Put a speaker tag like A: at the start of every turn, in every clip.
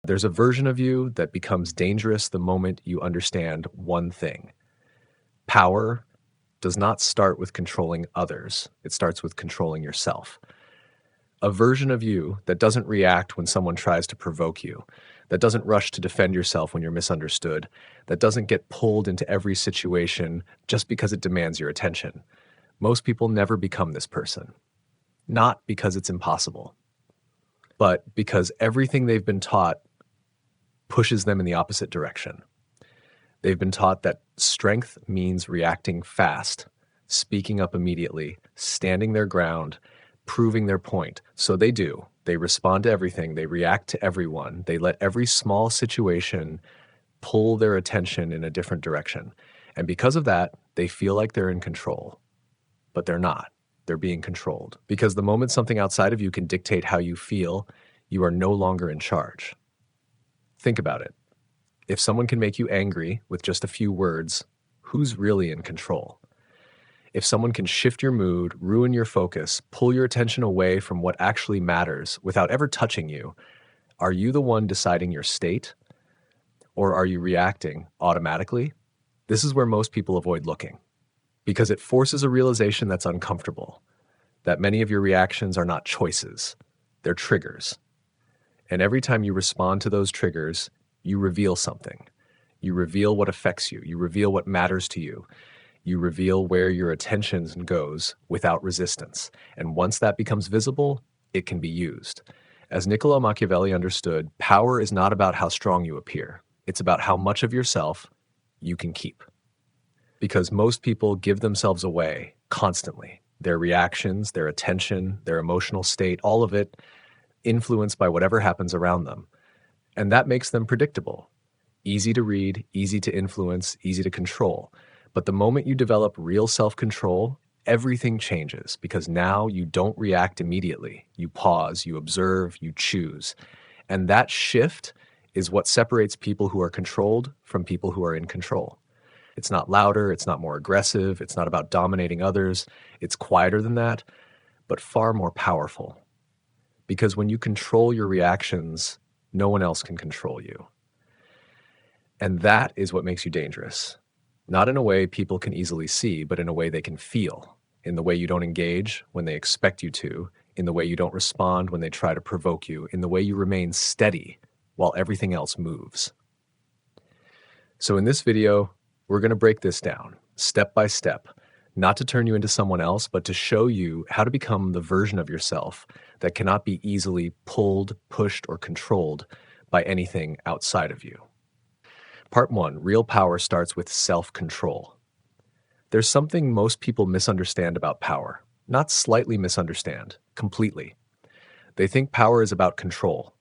A: There's a version of you that becomes dangerous the moment you understand one thing. Power does not start with controlling others. It starts with controlling yourself. A version of you that doesn't react when someone tries to provoke you, that doesn't rush to defend yourself when you're misunderstood, that doesn't get pulled into every situation just because it demands your attention. Most people never become this person. Not because it's impossible, but because everything they've been taught pushes them in the opposite direction. They've been taught that strength means reacting fast, speaking up immediately, standing their ground, proving their point. So they do. They respond to everything. They react to everyone. They let every small situation pull their attention in a different direction. And because of that, they feel like they're in control. But they're not. They're being controlled. Because the moment something outside of you can dictate how you feel, you are no longer in charge. Think about it. If someone can make you angry with just a few words, who's really in control? If someone can shift your mood, ruin your focus, pull your attention away from what actually matters without ever touching you, are you the one deciding your state? Or are you reacting automatically? This is where most people avoid looking, because it forces a realization that's uncomfortable, that many of your reactions are not choices, they're triggers. And every time you respond to those triggers, you reveal something. You reveal what affects you. You reveal what matters to you. You reveal where your attention goes without resistance. And once that becomes visible, it can be used. As Niccolò Machiavelli understood, power is not about how strong you appear. It's about how much of yourself you can keep. Because most people give themselves away constantly. Their reactions, their attention, their emotional state, all of it influenced by whatever happens around them. And that makes them predictable, easy to read, easy to influence, easy to control. But the moment you develop real self-control, everything changes, because now you don't react immediately. You pause, you observe, you choose. And that shift is what separates people who are controlled from people who are in control. It's not louder, it's not more aggressive, it's not about dominating others. It's quieter than that, but far more powerful. Because when you control your reactions, no one else can control you. And that is what makes you dangerous. Not in a way people can easily see, but in a way they can feel. In the way you don't engage when they expect you to, in the way you don't respond when they try to provoke you, in the way you remain steady while everything else moves. So in this video, we're going to break this down, step by step, not to turn you into someone else, but to show you how to become the version of yourself that cannot be easily pulled, pushed, or controlled by anything outside of you. Part 1, real power starts with self-control. There's something most people misunderstand about power, not slightly misunderstand, completely. They think power is about control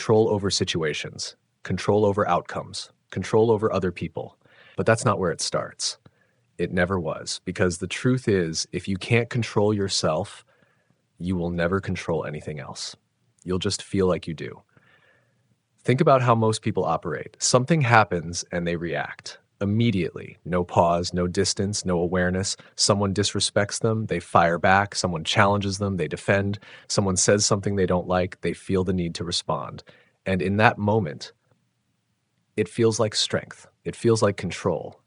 A: over situations, control over outcomes, control over other people. But that's not where it starts. It never was, because the truth is, if you can't control yourself, you will never control anything else. You'll just feel like you do. Think about how most people operate. Something happens and they react immediately. No pause, no distance, no awareness. Someone disrespects them, they fire back. Someone challenges them, they defend. Someone says something they don't like, they feel the need to respond. And in that moment, it feels like strength. It feels like control.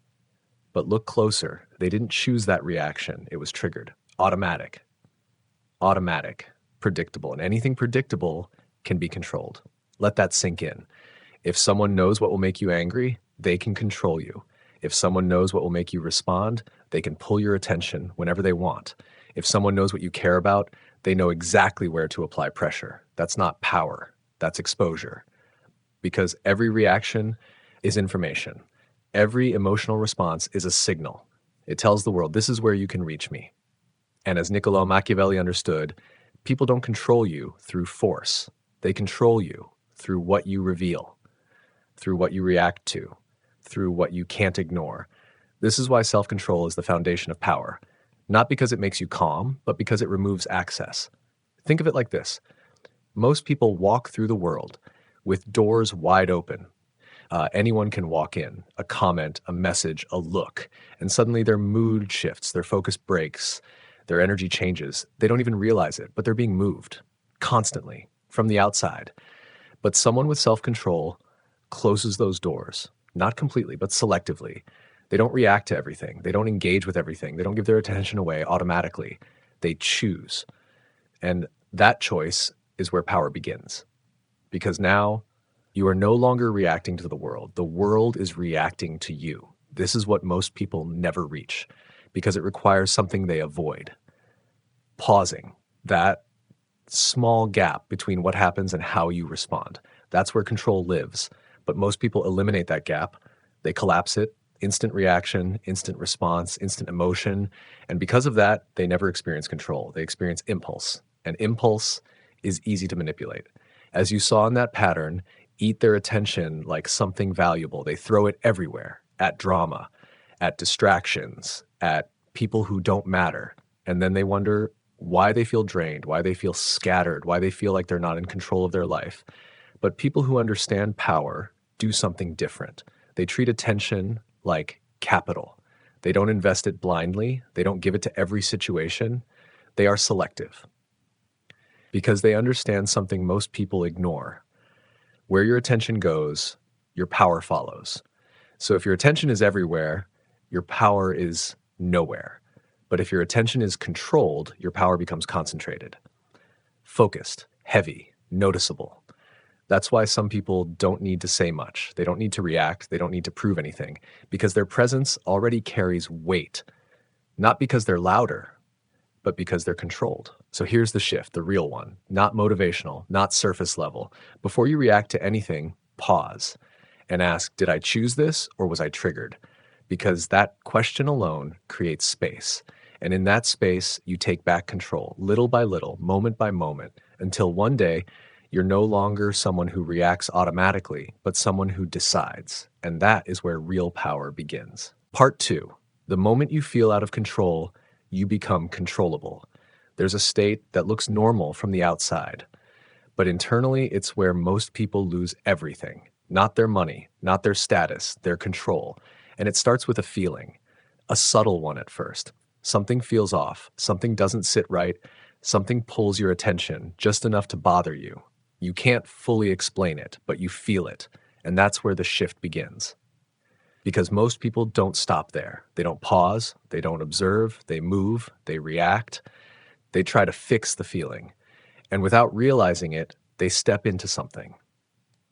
A: But look closer. They didn't choose that reaction. It was triggered. Automatic, predictable. And anything predictable can be controlled. Let that sink in. If someone knows what will make you angry, they can control you. If someone knows what will make you respond, they can pull your attention whenever they want. If someone knows what you care about, they know exactly where to apply pressure. That's not power. That's exposure. Because every reaction is information. Every emotional response is a signal. It tells the world, this is where you can reach me. And as Niccolò Machiavelli understood, people don't control you through force. They control you through what you reveal, through what you react to, through what you can't ignore. This is why self-control is the foundation of power. Not because it makes you calm, but because it removes access. Think of it like this. Most people walk through the world with doors wide open. Anyone can walk in, a comment, a message, a look, and suddenly their mood shifts, their focus breaks, their energy changes. They don't even realize it, but they're being moved constantly from the outside. But someone with self control closes those doors, not completely, but selectively. They don't react to everything, they don't engage with everything, they don't give their attention away automatically. They choose. And that choice is where power begins. Because now you are no longer reacting to the world is reacting to you. This is what most people never reach because it requires something they avoid: pausing, that small gap between what happens and how you respond. That's where control lives. But most people eliminate that gap. They collapse it. Instant reaction, instant response, instant emotion. And because of that, they never experience control. They experience impulse. And impulse is easy to manipulate. As you saw in that pattern, eat their attention like something valuable. They throw it everywhere: at drama, at distractions, at people who don't matter. And then they wonder why they feel drained, why they feel scattered, why they feel like they're not in control of their life. But people who understand power do something different. They treat attention like capital. They don't invest it blindly. They don't give it to every situation. They are selective because they understand something most people ignore. Where your attention goes, your power follows. So if your attention is everywhere, your power is nowhere. But if your attention is controlled, your power becomes concentrated, focused, heavy, noticeable. That's why some people don't need to say much. They don't need to react. They don't need to prove anything because their presence already carries weight, not because they're louder, but because they're controlled. So here's the shift, the real one, not motivational, not surface level. Before you react to anything, pause and ask, did I choose this or was I triggered? Because that question alone creates space. And in that space, you take back control, little by little, moment by moment, until one day you're no longer someone who reacts automatically, but someone who decides. And that is where real power begins. Part 2, the moment you feel out of control, you become controllable. There's a state that looks normal from the outside, but internally it's where most people lose everything. Not their money, not their status, their control. And it starts with a feeling, a subtle one at first. Something feels off, something doesn't sit right, something pulls your attention just enough to bother you. You can't fully explain it, but you feel it. And that's where the shift begins. Because most people don't stop there. They don't pause, they don't observe, they move, they react, they try to fix the feeling. And without realizing it, they step into something.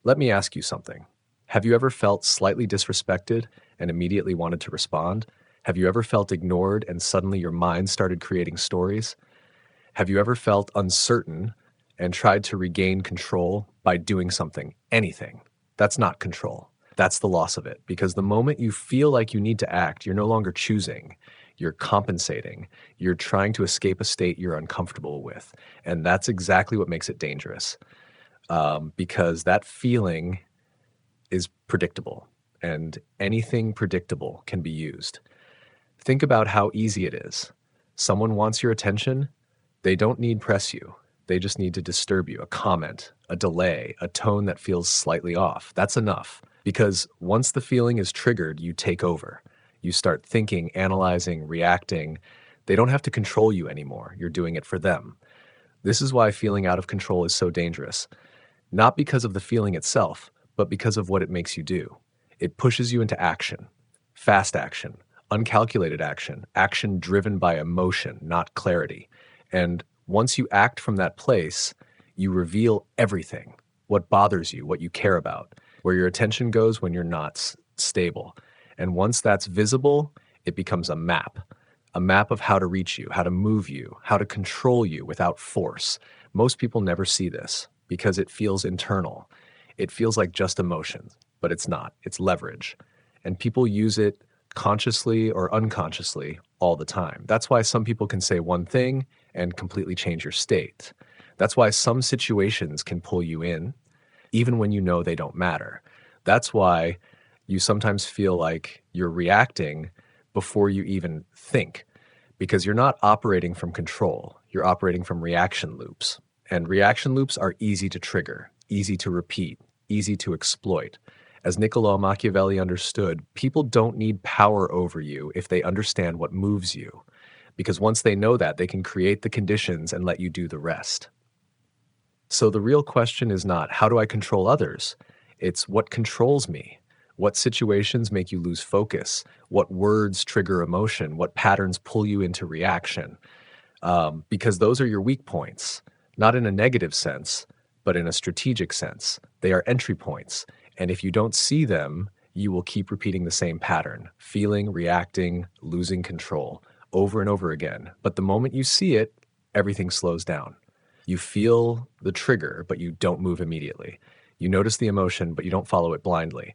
A: Let me ask you something. Have you ever felt slightly disrespected and immediately wanted to respond? Have you ever felt ignored and suddenly your mind started creating stories? Have you ever felt uncertain and tried to regain control by doing something, anything? That's not control. That's the loss of it. Because the moment you feel like you need to act, you're no longer choosing. You're compensating. You're trying to escape a state you're uncomfortable with. And that's exactly what makes it dangerous. Because that feeling is predictable, and anything predictable can be used. Think about how easy it is. Someone wants your attention. They don't need press you. They just need to disturb you, a comment, a delay, a tone that feels slightly off. That's enough. Because once the feeling is triggered, you take over. You start thinking, analyzing, reacting. They don't have to control you anymore. You're doing it for them. This is why feeling out of control is so dangerous. Not because of the feeling itself, but because of what it makes you do. It pushes you into action, fast action, uncalculated action, action driven by emotion, not clarity. And once you act from that place, you reveal everything, what bothers you, what you care about, where your attention goes when you're not stable. And once that's visible, it becomes a map of how to reach you, how to move you, how to control you without force. Most people never see this because it feels internal. It feels like just emotions, but it's not. It's leverage. And people use it consciously or unconsciously all the time. That's why some people can say one thing and completely change your state. That's why some situations can pull you in, even when you know they don't matter. That's why you sometimes feel like you're reacting before you even think, because you're not operating from control. You're operating from reaction loops. And reaction loops are easy to trigger, easy to repeat, easy to exploit. As Niccolò Machiavelli understood, people don't need power over you if they understand what moves you. Because once they know that, they can create the conditions and let you do the rest. So the real question is not how do I control others? It's what controls me? What situations make you lose focus? What words trigger emotion? What patterns pull you into reaction? Because those are your weak points, not in a negative sense, but in a strategic sense. They are entry points. And if you don't see them, you will keep repeating the same pattern, feeling, reacting, losing control over and over again. But the moment you see it, everything slows down. You feel the trigger, but you don't move immediately. You notice the emotion, but you don't follow it blindly.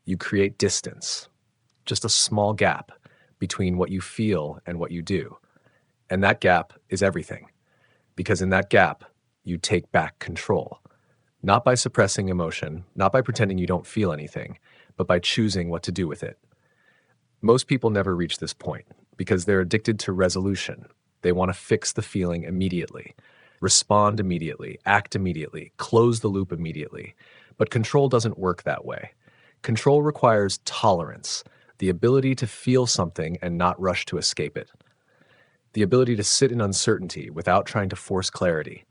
A: You create distance, just a small gap between what you feel and what you do. And that gap is everything, because in that gap, you take back control, not by suppressing emotion, not by pretending you don't feel anything, but by choosing what to do with it. Most people never reach this point because they're addicted to resolution. They want to fix the feeling immediately, respond immediately, act immediately, close the loop immediately. But control doesn't work that way. Control requires tolerance, the ability to feel something and not rush to escape it, the ability to sit in uncertainty without trying to force clarity,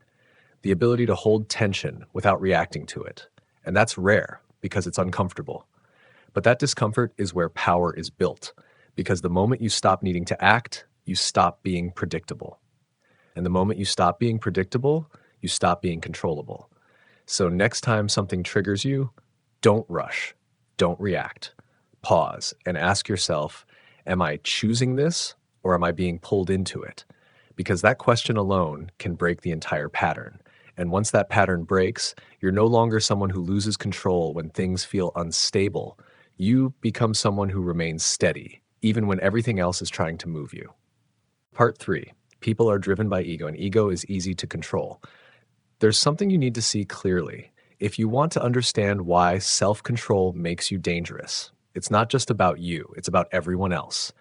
A: the ability to hold tension without reacting to it. And that's rare because it's uncomfortable. But that discomfort is where power is built, because the moment you stop needing to act, you stop being predictable. And the moment you stop being predictable, you stop being controllable. So next time something triggers you, don't rush, don't react. Pause and ask yourself, am I choosing this or am I being pulled into it? Because that question alone can break the entire pattern. And once that pattern breaks, you're no longer someone who loses control when things feel unstable. You become someone who remains steady, even when everything else is trying to move you. Part 3. People are driven by ego, and ego is easy to control. There's something you need to see clearly. If you want to understand why self-control makes you dangerous, it's not just about you, it's about everyone else.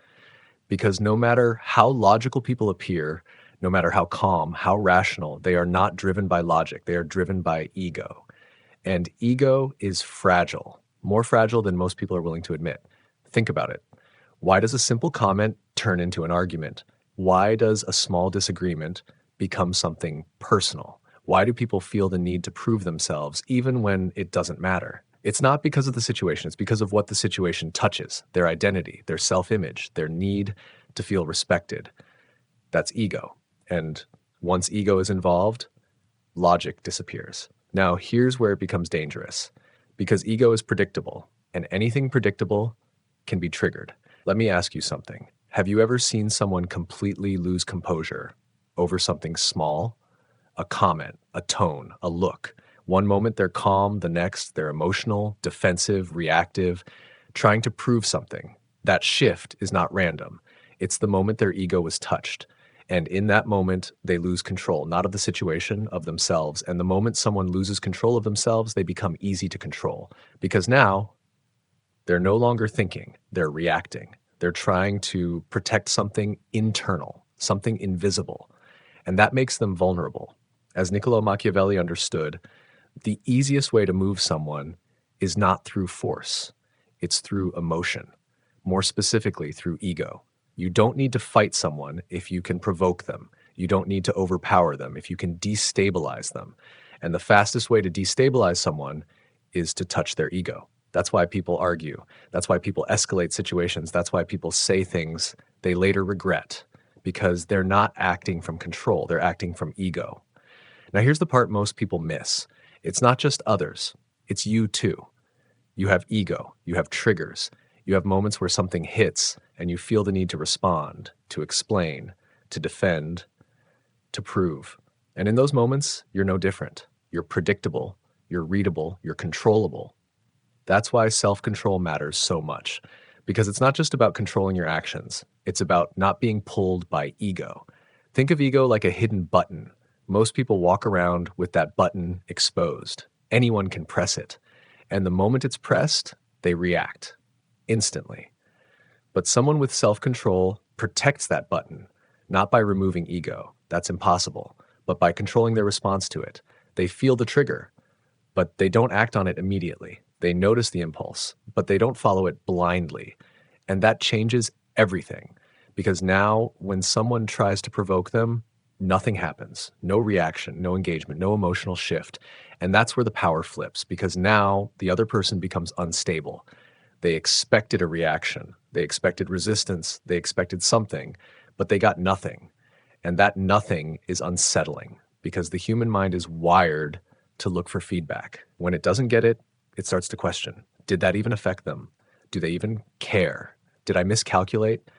A: Because no matter how logical people appear, no matter how calm, how rational, they are not driven by logic. They are driven by ego. And ego is fragile, more fragile than most people are willing to admit. Think about it. Why does a simple comment turn into an argument? Why does a small disagreement become something personal? Why do people feel the need to prove themselves even when it doesn't matter? It's not because of the situation, it's because of what the situation touches, their identity, their self-image, their need to feel respected. That's ego. And once ego is involved, logic disappears. Now, here's where it becomes dangerous, because ego is predictable, and anything predictable can be triggered. Let me ask you something. Have you ever seen someone completely lose composure over something small? A comment, a tone, a look. One moment they're calm, the next they're emotional, defensive, reactive, trying to prove something. That shift is not random. It's the moment their ego was touched. And in that moment, they lose control, not of the situation, of themselves. And the moment someone loses control of themselves, they become easy to control. Because now, they're no longer thinking, they're reacting. They're trying to protect something internal, something invisible. And that makes them vulnerable. As Niccolò Machiavelli understood, the easiest way to move someone is not through force. It's through emotion, more specifically through ego. You don't need to fight someone if you can provoke them. You don't need to overpower them if you can destabilize them. And the fastest way to destabilize someone is to touch their ego. That's why people argue. That's why people escalate situations. That's why people say things they later regret, because they're not acting from control. They're acting from ego. Now, here's the part most people miss. It's not just others. It's you too. You have ego. You have triggers. You have moments where something hits and you feel the need to respond, to explain, to defend, to prove. And in those moments, you're no different. You're predictable. You're readable. You're controllable. That's why self-control matters so much, because it's not just about controlling your actions. It's about not being pulled by ego. Think of ego like a hidden button. Most people walk around with that button exposed. Anyone can press it. And the moment it's pressed, they react instantly. But someone with self-control protects that button, not by removing ego. That's impossible. But by controlling their response to it. They feel the trigger, but they don't act on it immediately. They notice the impulse, but they don't follow it blindly. And that changes everything. Because now, when someone tries to provoke them, Nothing happens, no reaction, no engagement, no emotional shift. And that's where the power flips because now the other person becomes unstable. They expected a reaction, they expected resistance, they expected something, but they got nothing. And that nothing is unsettling because the human mind is wired to look for feedback. When it doesn't get it, it starts to question, did that even affect them? Do they even care? Did I miscalculate?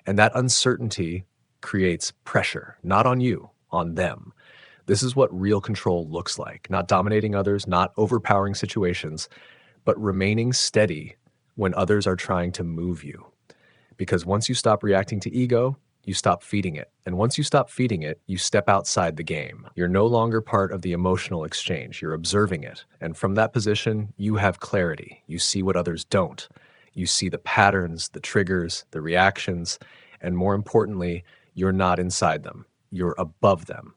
A: And that uncertainty creates pressure, not on you, on them. This is what real control looks like, not dominating others, not overpowering situations, but remaining steady when others are trying to move you. Because once you stop reacting to ego, you stop feeding it. And once you stop feeding it, you step outside the game. You're no longer part of the emotional exchange. You're observing it. And from that position, you have clarity. You see what others don't. You see the patterns, the triggers, the reactions, and more importantly, you're not inside them. You're above them.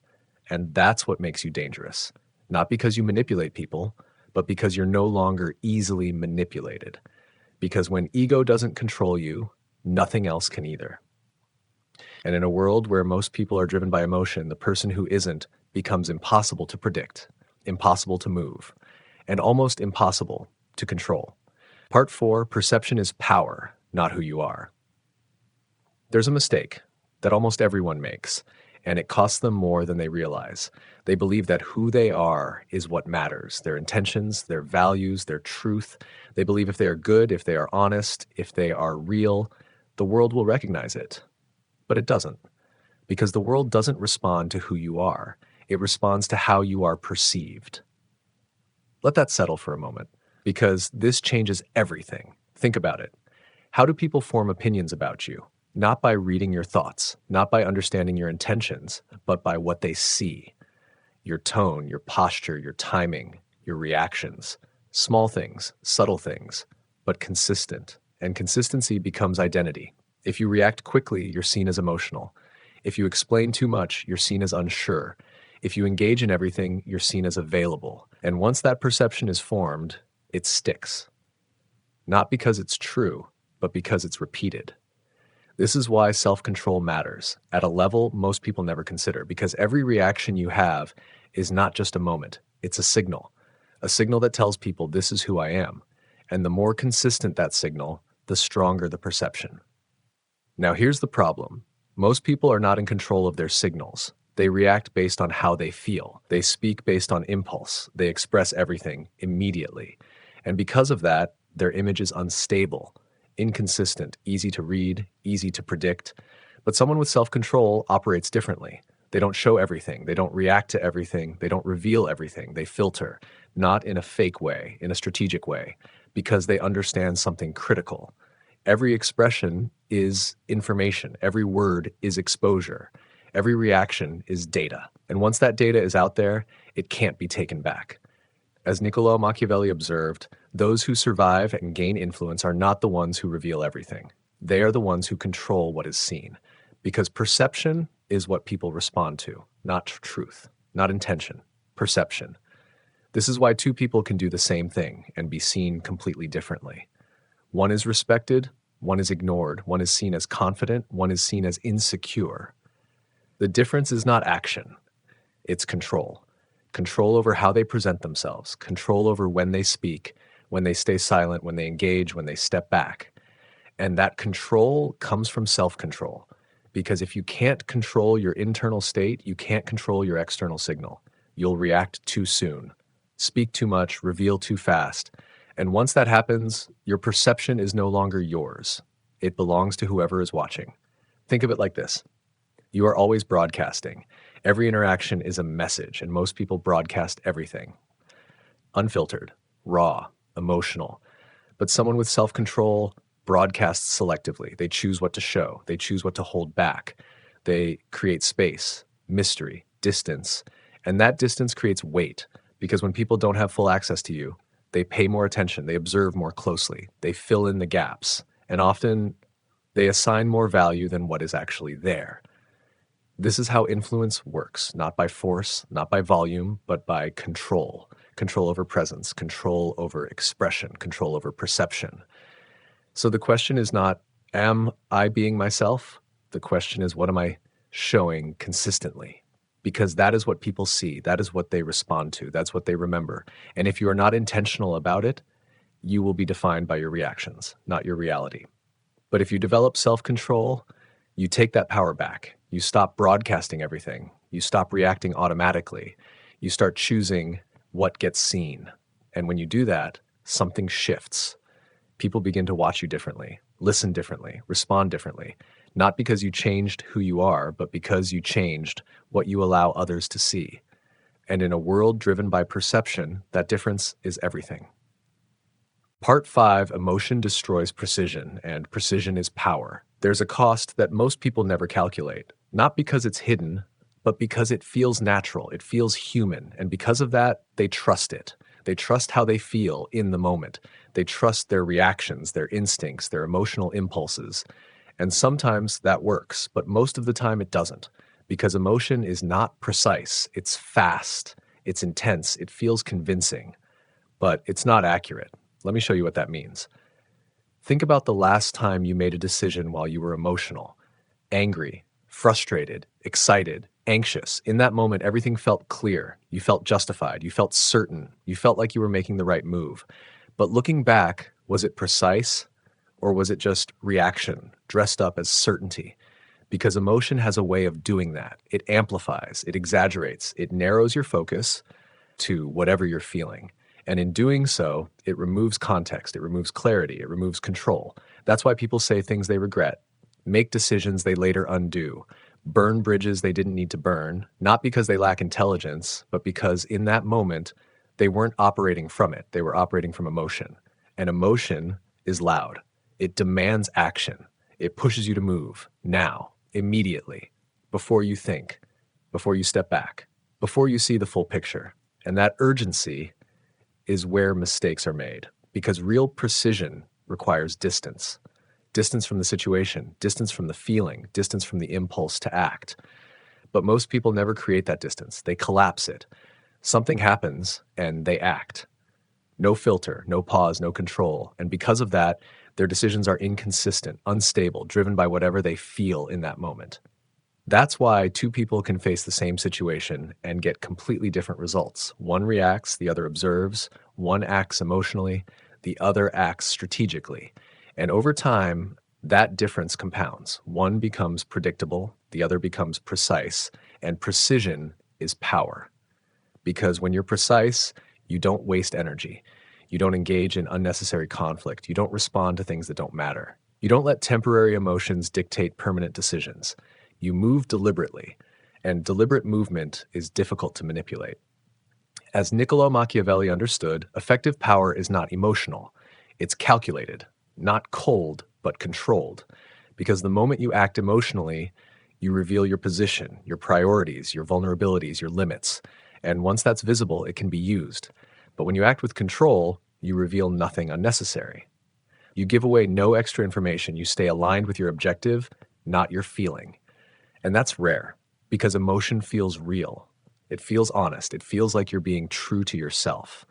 A: And that's what makes you dangerous. Not because you manipulate people, but because you're no longer easily manipulated. Because when ego doesn't control you, nothing else can either. And in a world where most people are driven by emotion, the person who isn't becomes impossible to predict, impossible to move, and almost impossible to control. Part 4, perception is power, not who you are. There's a mistake that almost everyone makes, and it costs them more than they realize. They believe that who they are is what matters, their intentions, their values, their truth. They believe if they are good, if they are honest, if they are real, the world will recognize it. But it doesn't, because the world doesn't respond to who you are. It responds to how you are perceived. Let that settle for a moment, because this changes everything. Think about it. How do people form opinions about you? Not by reading your thoughts, not by understanding your intentions, but by what they see. Your tone, your posture, your timing, your reactions. Small things, subtle things, but consistent. And consistency becomes identity. If you react quickly, you're seen as emotional. If you explain too much, you're seen as unsure. If you engage in everything, you're seen as available. And once that perception is formed, it sticks. Not because it's true, but because it's repeated. This is why self-control matters at a level most people never consider, because every reaction you have is not just a moment, it's a signal that tells people this is who I am. And the more consistent that signal, the stronger the perception. Now here's the problem. Most people are not in control of their signals. They react based on how they feel. They speak based on impulse. They express everything immediately. And because of that, their image is unstable, inconsistent, easy to read, easy to predict. But someone with self-control operates differently. They don't show everything. They don't react to everything. They don't reveal everything. They filter, not in a fake way, in a strategic way, because they understand something critical. Every expression is information. Every word is exposure. Every reaction is data. And once that data is out there, it can't be taken back. As Niccolò Machiavelli observed, those who survive and gain influence are not the ones who reveal everything. They are the ones who control what is seen. Because perception is what people respond to, not truth, not intention, perception. This is why two people can do the same thing and be seen completely differently. One is respected, one is ignored, one is seen as confident, one is seen as insecure. The difference is not action, it's control. Control over how they present themselves, control over when they speak, when they stay silent, when they engage, when they step back. And that control comes from self-control. Because if you can't control your internal state, you can't control your external signal. You'll react too soon, speak too much, reveal too fast. And once that happens, your perception is no longer yours. It belongs to whoever is watching. Think of it like this. You are always broadcasting. Every interaction is a message, and most people broadcast everything. Unfiltered, raw, emotional. But someone with self-control broadcasts selectively. They choose what to show. They choose what to hold back. They create space, mystery, distance. And that distance creates weight, because when people don't have full access to you, they pay more attention, they observe more closely, they fill in the gaps, and often they assign more value than what is actually there. This is how influence works, not by force, not by volume, but by control. Control over presence, control over expression, control over perception. So the question is not, am I being myself? The question is, what am I showing consistently? because that is what people see. That is what they respond to. That's what they remember. And if you are not intentional about it, you will be defined by your reactions, not your reality. But if you develop self control, you take that power back. You stop broadcasting everything. You stop reacting automatically. You start choosing what gets seen. And when you do that, something shifts. People begin to watch you differently, listen differently, respond differently, not because you changed who you are, but because you changed what you allow others to see. And in a world driven by perception, that difference is everything. Part 5, emotion destroys precision, and precision is power. There's a cost that most people never calculate, not because it's hidden, but because it feels natural, it feels human, and because of that, they trust it. They trust how they feel in the moment. They trust their reactions, their instincts, their emotional impulses. And sometimes that works, but most of the time it doesn't, because emotion is not precise. It's fast, it's intense, it feels convincing, but it's not accurate. Let me show you what that means. Think about the last time you made a decision while you were emotional, angry, frustrated, excited, anxious. In that moment, everything felt clear. You felt justified. You felt certain. You felt like you were making the right move. But looking back, was it precise or was it just reaction dressed up as certainty? Because emotion has a way of doing that. It amplifies, it exaggerates, it narrows your focus to whatever you're feeling. And in doing so, it removes context, it removes clarity, it removes control. That's why people say things they regret, make decisions they later undo, burn bridges they didn't need to burn, not because they lack intelligence, but because in that moment, they weren't operating from it. They were operating from emotion. And emotion is loud. It demands action. It pushes you to move now, immediately, before you think, before you step back, before you see the full picture. And that urgency is where mistakes are made, because real precision requires distance. Distance from the situation, distance from the feeling, distance from the impulse to act. But most people never create that distance. They collapse it. Something happens and they act. No filter, no pause, no control. And because of that, their decisions are inconsistent, unstable, driven by whatever they feel in that moment. That's why two people can face the same situation and get completely different results. One reacts, the other observes. One acts emotionally, the other acts strategically. And over time, that difference compounds. One becomes predictable, the other becomes precise, and precision is power. Because when you're precise, you don't waste energy. You don't engage in unnecessary conflict. You don't respond to things that don't matter. You don't let temporary emotions dictate permanent decisions. You move deliberately, and deliberate movement is difficult to manipulate. As Niccolò Machiavelli understood, effective power is not emotional. It's calculated, not cold, but controlled. Because the moment you act emotionally, you reveal your position, your priorities, your vulnerabilities, your limits. And once that's visible, it can be used. But when you act with control, you reveal nothing unnecessary. You give away no extra information. You stay aligned with your objective, not your feeling. And that's rare, because emotion feels real. It feels honest. It feels like you're being true to yourself.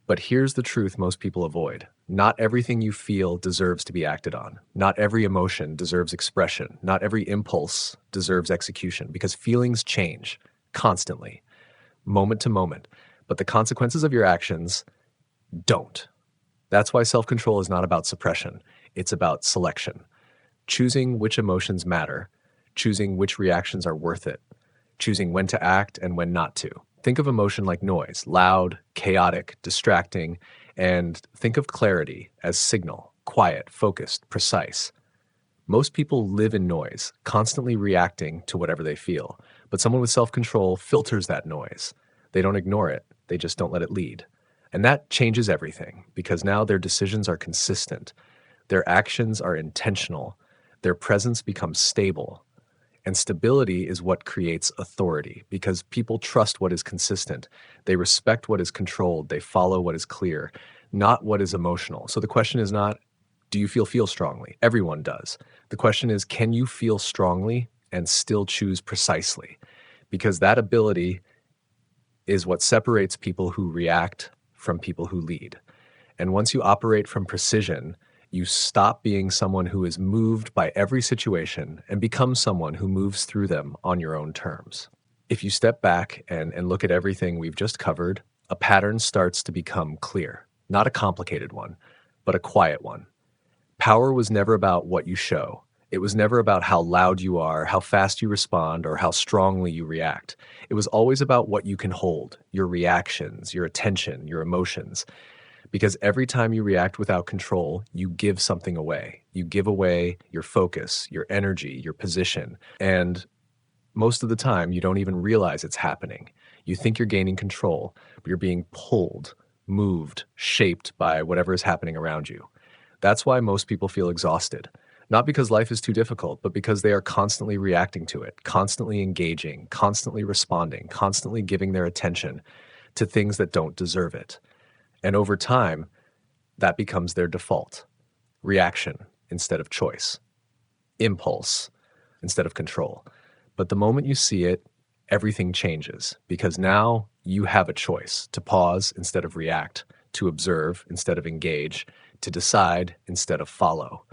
A: But here's the truth most people avoid. Not everything you feel deserves to be acted on. Not every emotion deserves expression. Not every impulse deserves execution, because feelings change constantly, moment to moment. But the consequences of your actions don't. That's why self-control is not about suppression. It's about selection. Choosing which emotions matter, choosing which reactions are worth it, choosing when to act and when not to. Think of emotion like noise, loud, chaotic, distracting, and think of clarity as signal, quiet, focused, precise. Most people live in noise, constantly reacting to whatever they feel, but someone with self-control filters that noise. They don't ignore it, they just don't let it lead. And that changes everything, because now their decisions are consistent, their actions are intentional, their presence becomes stable. And stability is what creates authority, because people trust what is consistent. They respect what is controlled. They follow what is clear, not what is emotional. So the question is not, do you feel strongly? Everyone does. The question is, can you feel strongly and still choose precisely? Because that ability is what separates people who react from people who lead. And once you operate from precision, you stop being someone who is moved by every situation and become someone who moves through them on your own terms. If you step back and look at everything we've just covered, a pattern starts to become clear. Not a complicated one, but a quiet one. Power was never about what you show. It was never about how loud you are, how fast you respond, or how strongly you react. It was always about what you can hold, your reactions, your attention, your emotions. Because every time you react without control, you give something away. You give away your focus, your energy, your position. And most of the time, you don't even realize it's happening. You think you're gaining control, but you're being pulled, moved, shaped by whatever is happening around you. That's why most people feel exhausted. Not because life is too difficult, but because they are constantly reacting to it, constantly engaging, constantly responding, constantly giving their attention to things that don't deserve it. And over time, that becomes their default reaction instead of choice, impulse instead of control. But the moment you see it, everything changes because now you have a choice to pause instead of react, to observe instead of engage, to decide instead of follow.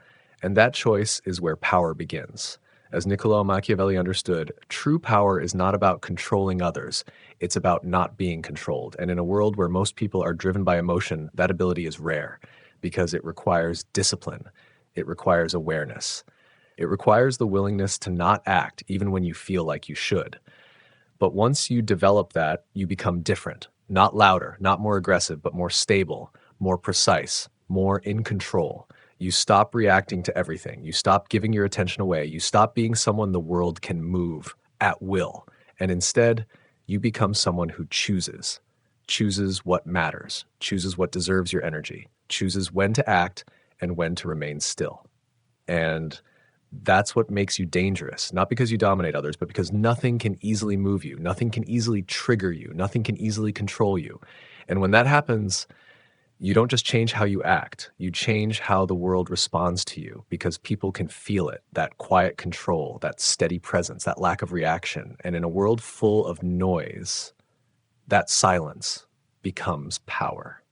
A: And that choice is where power begins. As Niccolò Machiavelli understood, true power is not about controlling others. It's about not being controlled. And in a world where most people are driven by emotion, that ability is rare because it requires discipline. It requires awareness. It requires the willingness to not act even when you feel like you should. But once you develop that, you become different. Not louder, not more aggressive, but more stable, more precise, more in control. You stop reacting to everything. You stop giving your attention away. You stop being someone the world can move at will. And instead, you become someone who chooses what matters, chooses what deserves your energy, chooses when to act and when to remain still. And that's what makes you dangerous, not because you dominate others, but because nothing can easily move you. Nothing can easily trigger you. Nothing can easily control you. And when that happens, you don't just change how you act, you change how the world responds to you because people can feel it, that quiet control, that steady presence, that lack of reaction. And in a world full of noise, that silence becomes power.